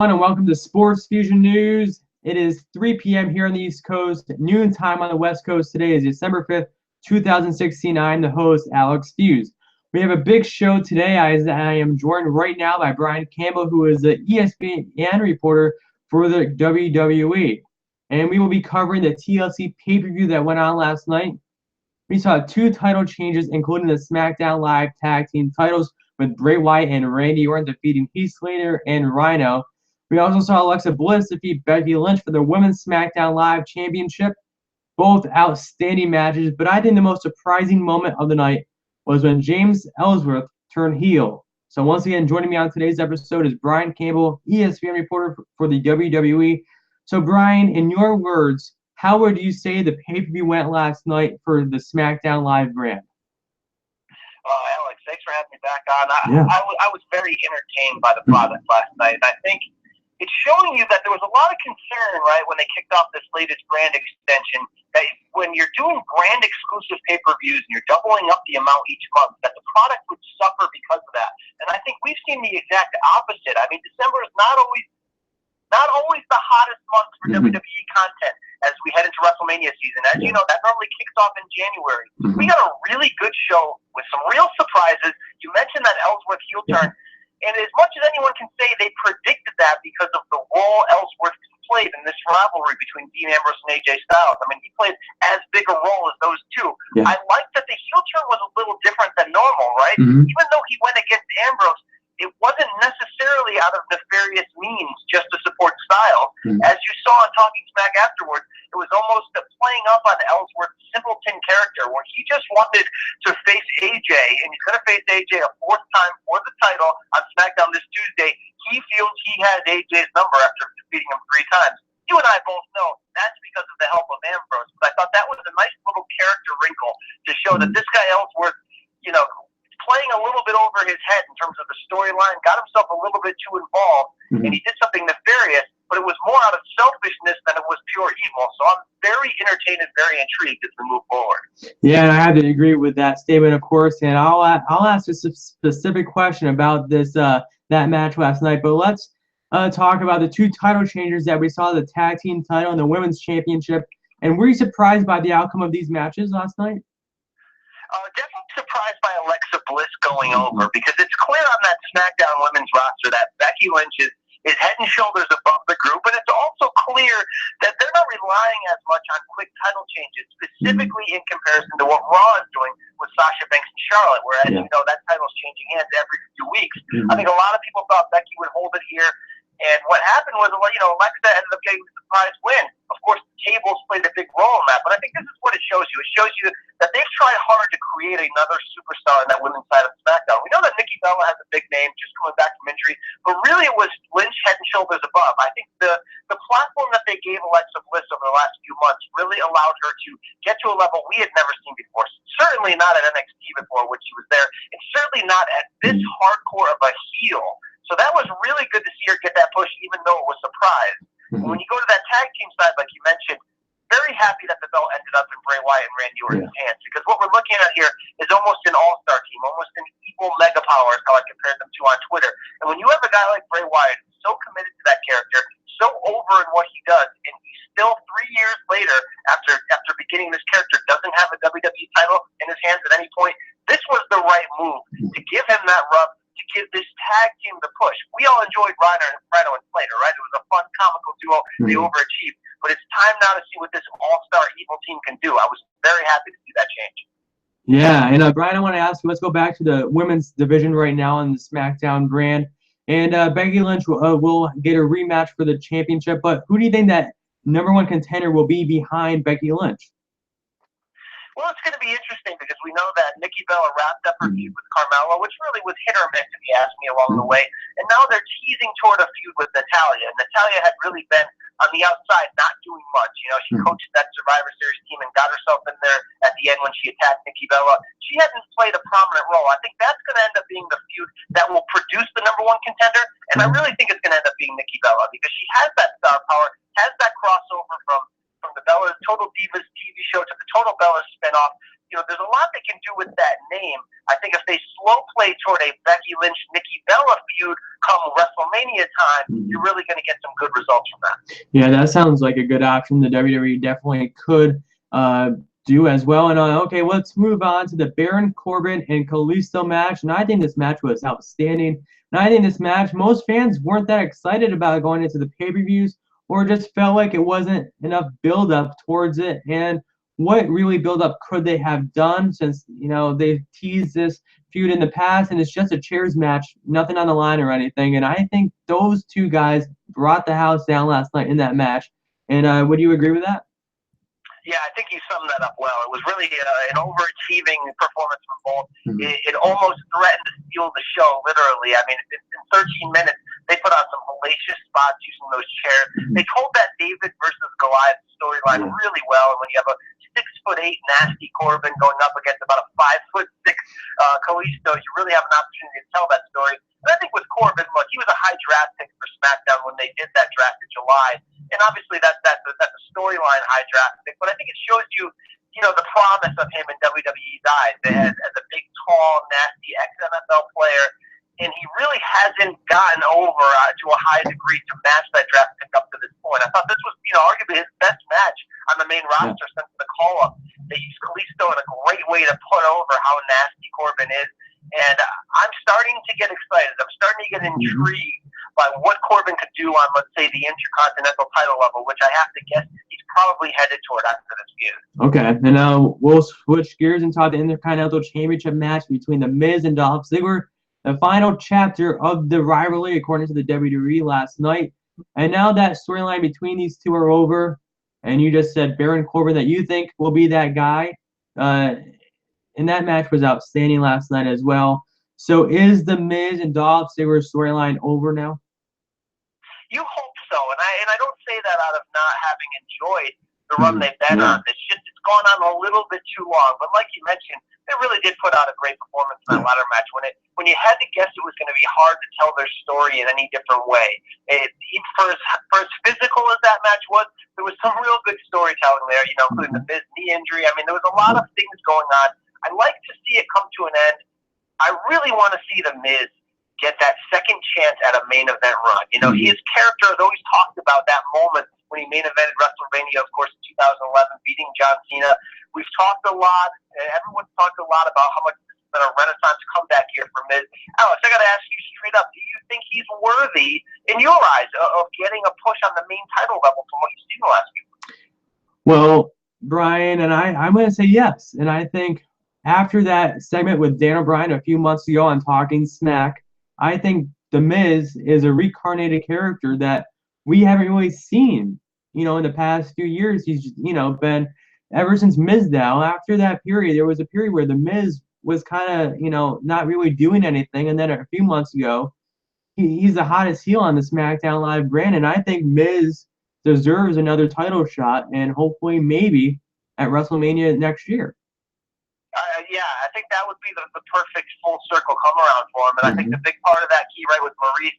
And welcome to Sports Fusion News. It is 3 p.m. here on the East Coast, noon time on the West Coast. Today is December 5th, 2016. I'm the host, Alex Fuse. We have a big show today. I am joined right now by Brian Campbell, who is the ESPN reporter for the WWE. And we will be covering the TLC pay-per-view that went on last night. We saw two title changes, including the SmackDown Live tag team titles with Bray Wyatt and Randy Orton defeating Heath Slater and Rhino. We also saw Alexa Bliss defeat Becky Lynch for the Women's SmackDown Live Championship. Both outstanding matches, but I think the most surprising moment of the night was when James Ellsworth turned heel. So once again, joining me on today's episode is Brian Campbell, ESPN reporter for the WWE. So Brian, in your words, how would you say the pay-per-view went last night for the SmackDown Live brand? Alex, thanks for having me back on. I was very entertained by the product last night, and I think it's showing you that there was a lot of concern, right, when they kicked off this latest brand extension, that when you're doing brand exclusive pay-per-views and you're doubling up the amount each month, that the product would suffer because of that. And I think we've seen the exact opposite. I mean, December is not always the hottest month for WWE content as we head into WrestleMania season. As you know, that normally kicks off in January. We got a really good show with some real surprises. You mentioned that Ellsworth heel turn. And as much as anyone can say they predicted that because of the role Ellsworth played in this rivalry between Dean Ambrose and AJ Styles. I mean, he played as big a role as those two. Yeah. I like that the heel turn was a little different than normal, right? Even though he went against Ambrose, it wasn't necessarily out of nefarious means just to support Styles. As you saw on Talking Smack afterwards, it was almost playing up on Ellsworth's simpleton character where he just wanted to face AJ, and he's going to face AJ a fourth time for the title on SmackDown this Tuesday. He feels he has AJ's number after defeating him 3 times. You and I both know that's because of the help of Ambrose, but I thought that was a nice little character wrinkle to show that this guy Ellsworth, playing a little bit over his head in terms of the storyline, got himself a little bit too involved, and he did something nefarious, but it was more out of selfishness than it was pure evil. So I'm very entertained and very intrigued as we move forward. Yeah, and I have to agree with that statement, of course, and I'll ask a specific question about this that match last night, but let's talk about the two title changes that we saw, the tag team title and the women's championship. And were you surprised by the outcome of these matches last night? Definitely surprised by Alexa Bliss going over, because it's clear on that SmackDown women's roster that Becky Lynch is head and shoulders above the group, and it's also clear that they're not relying as much on quick title changes, specifically in comparison to what Raw is doing with Sasha Banks and Charlotte, whereas, that title's changing hands every few weeks. I think a lot of people thought Becky would hold it here, and what happened was, Alexa ended up getting the surprise win. Of course, the tables played a big role in that, but I think this is what it shows you. It shows you that they've tried hard to create another superstar on that women's side of SmackDown. We know that Nikki Bella has a big name, just coming back from injury, but really it was Lynch head and shoulders above. I think the platform that they gave Alexa Bliss over the last few months really allowed her to get to a level we had never seen before. Certainly not at NXT before, which she was there, and certainly not at this hardcore of a heel. So that was really good to see her get that push, even though it was surprise. When you go to that tag team side, like you mentioned, very happy that the belt ended up in Bray Wyatt and Randy Orton's hands, because what we're looking at here is almost an all-star team, almost an equal mega power is how I compared them to on Twitter. And when you have a guy like Bray Wyatt who's so committed to that character, so over in what he does, and he still 3 years later, after beginning this character, doesn't have a WWE title in his hands at any point, this was the right move to give him that rub, to give this tag team the push. We all enjoyed Rhino and Slater, right? It was a fun, comical duo. They overachieved. But it's time now to see what this all-star evil team can do. I was very happy to see that change. Yeah, and Brian, I want to ask you, let's go back to the women's division right now on the SmackDown brand. And Becky Lynch will get a rematch for the championship, but who do you think that #1 contender will be behind Becky Lynch? Well, it's going to be interesting because we know that Nikki Bella wrapped up her feud with Carmella, which really was hit or miss, if you ask me, along the way. And now they're teasing toward a feud with Natalya. And Natalya had really been on the outside, not doing much. She coached that Survivor Series team and got herself in there at the end when she attacked Nikki Bella. She hasn't played a prominent role. I think that's going to end up being the feud that will produce the #1 contender. And I really think it's going to end up being Nikki Bella, because she has that star power, has that crossover from the Bella's Total Divas TV show to the Total Bellas spinoff. there's a lot they can do with that name. I think if they slow play toward a Becky Lynch, Nikki Bella feud come WrestleMania time, you're really going to get some good results from that. Yeah, that sounds like a good option. The WWE definitely could do as well. And okay, let's move on to the Baron Corbin and Kalisto match. And I think this match was outstanding. And I think this match, most fans weren't that excited about it going into the pay-per-views, or just felt like it wasn't enough build-up towards it. And what really build-up could they have done, since they've teased this feud in the past, and it's just a chairs match, nothing on the line or anything. And I think those two guys brought the house down last night in that match. And would you agree with that? Yeah, I think you summed that up well. It was really an overachieving performance from both. It almost threatened to steal the show, literally. I mean, in 13 minutes, they put on some hellacious spots using those chairs. They told that David versus Goliath storyline really well. And when you have a 6'8" nasty Corbin going up against about a 5'6" Kalisto, you really have an opportunity to tell that story. And I think with Corbin, look, he was a high draft pick for SmackDown when they did that draft in July. And obviously that's a storyline high draft pick. But I think it shows you, the promise of him in WWE's eyes as a big, tall, nasty ex-NFL player. And he really hasn't gotten over to a high degree to match that draft pick up to this point. I thought this was, arguably his best match on the main roster since the call-up. They used Kalisto in a great way to put over how nasty Corbin is. And I'm starting to get excited. I'm starting to get intrigued by what Corbin could do on, let's say, the Intercontinental title level, which I have to guess he's probably headed toward after this feud. Okay, and now we'll switch gears and talk the Intercontinental Championship match between The Miz and Dolph Ziggler, the final chapter of the rivalry, according to the WWE last night. And now that storyline between these two are over, and you just said Baron Corbin that you think will be that guy, and that match was outstanding last night as well. So is the Miz and Dolph Ziggler storyline over now? You hope so, and I don't say that out of not having enjoyed the run they've been on. It's just it's gone on a little bit too long. But like you mentioned, they really did put out a great performance in that ladder match. When you had to guess it was going to be hard to tell their story in any different way. For as physical as that match was, there was some real good storytelling there. Including the Miz knee injury. I mean, there was a lot of things going on. I like to see it come to an end. I really want to see the Miz get that second chance at a main event run. His character has always talked about that moment when he main evented WrestleMania, of course, in 2011, beating John Cena. We've talked a lot, and everyone's talked a lot about how much this has been a renaissance comeback here for Miz. Alex, I got to ask you straight up, do you think he's worthy, in your eyes, of getting a push on the main title level from what you've seen the last few weeks? Well, Brian, and I'm going to say yes. And I think after that segment with Dan O'Brien a few months ago on Talking Smack, I think The Miz is a reincarnated character that we haven't really seen, in the past few years. He's, been, ever since Mizdow, after that period, there was a period where The Miz was kind of, not really doing anything. And then a few months ago, he's the hottest heel on the SmackDown Live brand. And I think Miz deserves another title shot, and hopefully maybe at WrestleMania next year. Yeah, I think that would be the perfect full circle come around for him. And I think the big part of that key, right, with Maurice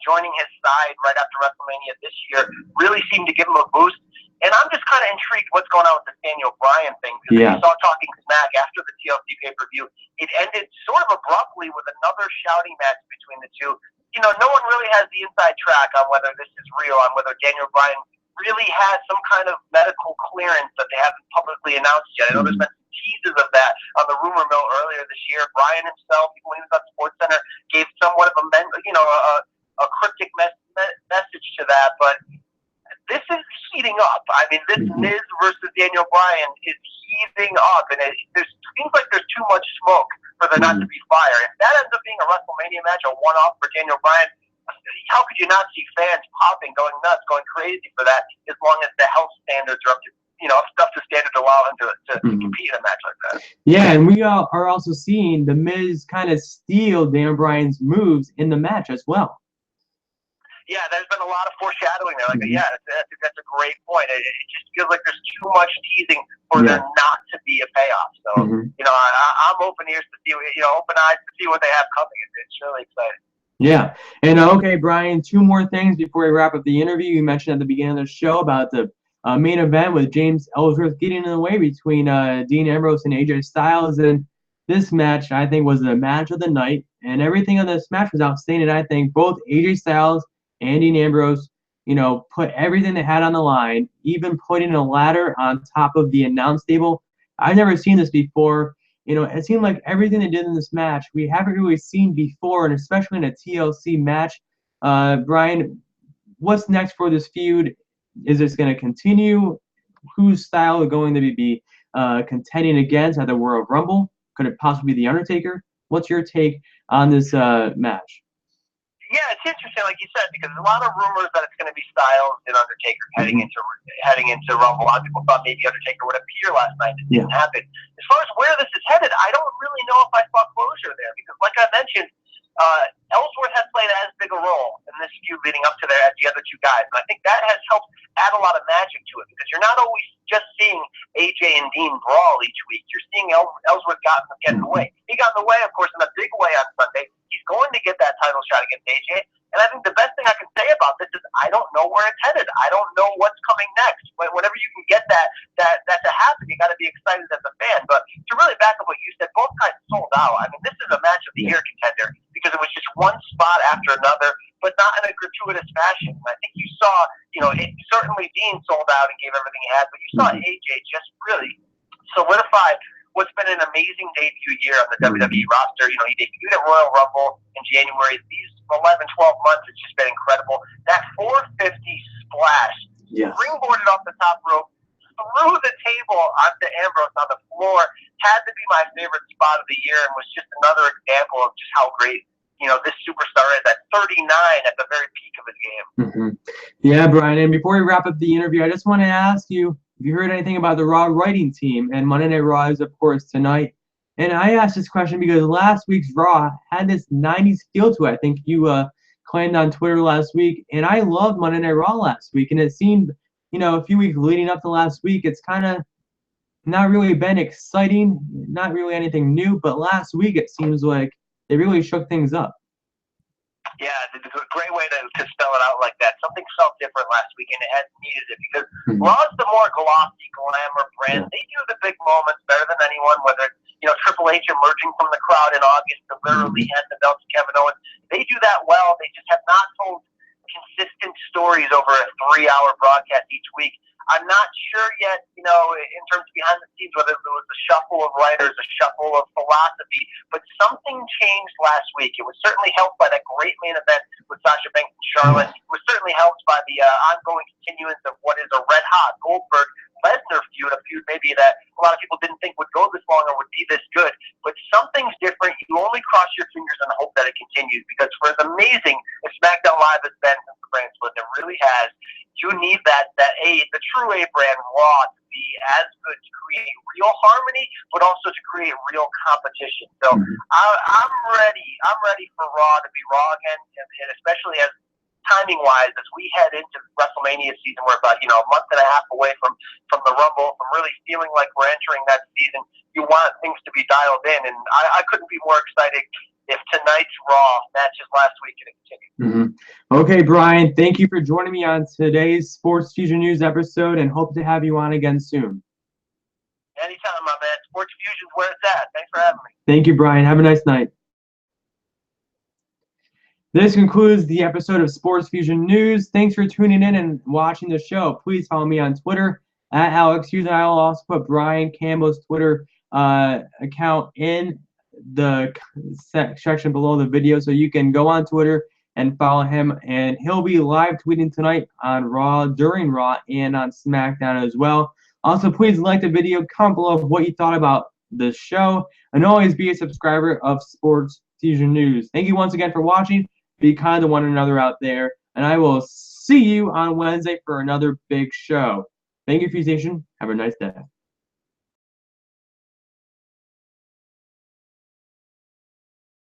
joining his side right after WrestleMania this year really seemed to give him a boost. And I'm just kind of intrigued what's going on with the Daniel Bryan thing. Because if you saw Talking Smack after the TLC pay-per-view, it ended sort of abruptly with another shouting match between the two. No one really has the inside track on whether this is real, on whether Daniel Bryan really has some kind of medical clearance that they haven't publicly announced yet. I know there's been teases of that on the rumor mill earlier this year. Bryan himself, when he was on SportsCenter, gave somewhat of a cryptic message to that. But this is heating up. I mean, this Miz versus Daniel Bryan is heating up, and it seems like there's too much smoke for there not to be fire. If that ends up being a WrestleMania match, a one-off for Daniel Bryan, how could you not see fans popping, going nuts, going crazy for that, as long as the health standards are up to, stuff to standards allow him to compete in a match like that. Yeah, and we are also seeing The Miz kind of steal Daniel Bryan's moves in the match as well. Yeah, there's been a lot of foreshadowing there. That's a great point. It just feels like there's too much teasing for there not to be a payoff. So, I'm open ears to see, open eyes to see what they have coming. It's really exciting. Yeah. And okay, Brian, two more things before we wrap up the interview. You mentioned at the beginning of the show about the main event with James Ellsworth getting in the way between Dean Ambrose and AJ Styles. And this match, I think, was the match of the night. And everything on this match was outstanding. I think both AJ Styles and Dean Ambrose, put everything they had on the line, even putting a ladder on top of the announce table. I've never seen this before. It seemed like everything they did in this match, we haven't really seen before, and especially in a TLC match. Brian, what's next for this feud? Is this going to continue? Whose style is going to be contending against at the Royal Rumble? Could it possibly be The Undertaker? What's your take on this match? Yeah, it's interesting, like you said, because there's a lot of rumors that it's going to be Styles and Undertaker heading into Rumble. A lot of people thought maybe Undertaker would appear last night. It didn't happen. As far as where this is headed, I don't really know if I saw closure there, because like I mentioned, Ellsworth has played as big a role in this feud leading up to there as the other two guys, and I think that has helped add a lot of magic to it, because you're not always just seeing AJ and Dean brawl each week. You're seeing Ellsworth get in the way. He got in the way, of course, in a big way on Sunday. He's going to get that title shot against AJ. And I think the best thing I can say about this is I don't know where it's headed. I don't know what's coming next. Whenever you can get that to happen, you got to be excited as a fan. But to really back up what you said, both guys sold out. I mean, this is a match of the year contender because it was just one spot after another, but not in a gratuitous fashion. I think you saw, certainly Dean sold out and gave everything he had, but you saw AJ just really solidify what's been an amazing debut year on the WWE roster. He debuted at Royal Rumble in January. These 11, 12 months, it's just been incredible. That 450 splash, springboarded off the top rope, threw the table onto Ambrose on the floor, had to be my favorite spot of the year, and was just another example of just how great this superstar is at 39 at the very peak of his game. Yeah, Brian, and before we wrap up the interview, I just want to ask you, have you heard anything about the Raw writing team? And Monday Night Raw is, of course, tonight. And I asked this question because last week's Raw had this 90s feel to it. I think you claimed on Twitter last week. And I loved Monday Night Raw last week. And it seemed, a few weeks leading up to last week, it's kind of not really been exciting, not really anything new. But last week, it seems like they really shook things up. Yeah, it's a great way to spell it out like that. Something felt different last week, and it had needed it because Raw's the more glossy, glamour brand. They do the big moments better than anyone, whether it's, Triple H emerging from the crowd in August to literally hand the belt to Kevin Owens. They do that well. They just have not told consistent stories over a 3-hour broadcast each week. I'm not sure yet, in terms of behind the scenes, whether it was a shuffle of writers, a shuffle of philosophy, but something changed last week. It was certainly helped by that great main event with Sasha Banks and Charlotte. It was certainly helped by the ongoing continuance of what is a red-hot Goldberg-Lesnar feud, a feud maybe that a lot of people didn't think would go this long or would be this good. But something's different. You only cross your fingers and hope that it continues, because for as amazing as SmackDown Live has been since the brand split, it really has. You need the true A brand Raw to be as good to create real harmony, but also to create real competition. So I'm ready. I'm ready for Raw to be Raw again, and especially as timing-wise, as we head into WrestleMania season, we're about a month and a half away from the Rumble, from really feeling like we're entering that season. You want things to be dialed in, and I couldn't be more excited if tonight's Raw matches last week and it continues. Okay, Brian, thank you for joining me on today's Sports Fusion News episode, and hope to have you on again soon. Anytime, my man. Sports Fusion's where it's at. Thanks for having me. Thank you, Brian. Have a nice night. This concludes the episode of Sports Fusion News. Thanks for tuning in and watching the show. Please follow me on Twitter at Alex Hughes, and I will also put Brian Campbell's Twitter account in the section below the video, so you can go on Twitter and follow him, and he'll be live tweeting tonight on Raw, during Raw, and on SmackDown as well. Also, please like the video, comment below what you thought about the show, and always be a subscriber of Sports Fusion News. Thank you once again for watching. Be kind to one another out there, and I will see you on Wednesday for another big show. Thank you, Feuzion. Have a nice day.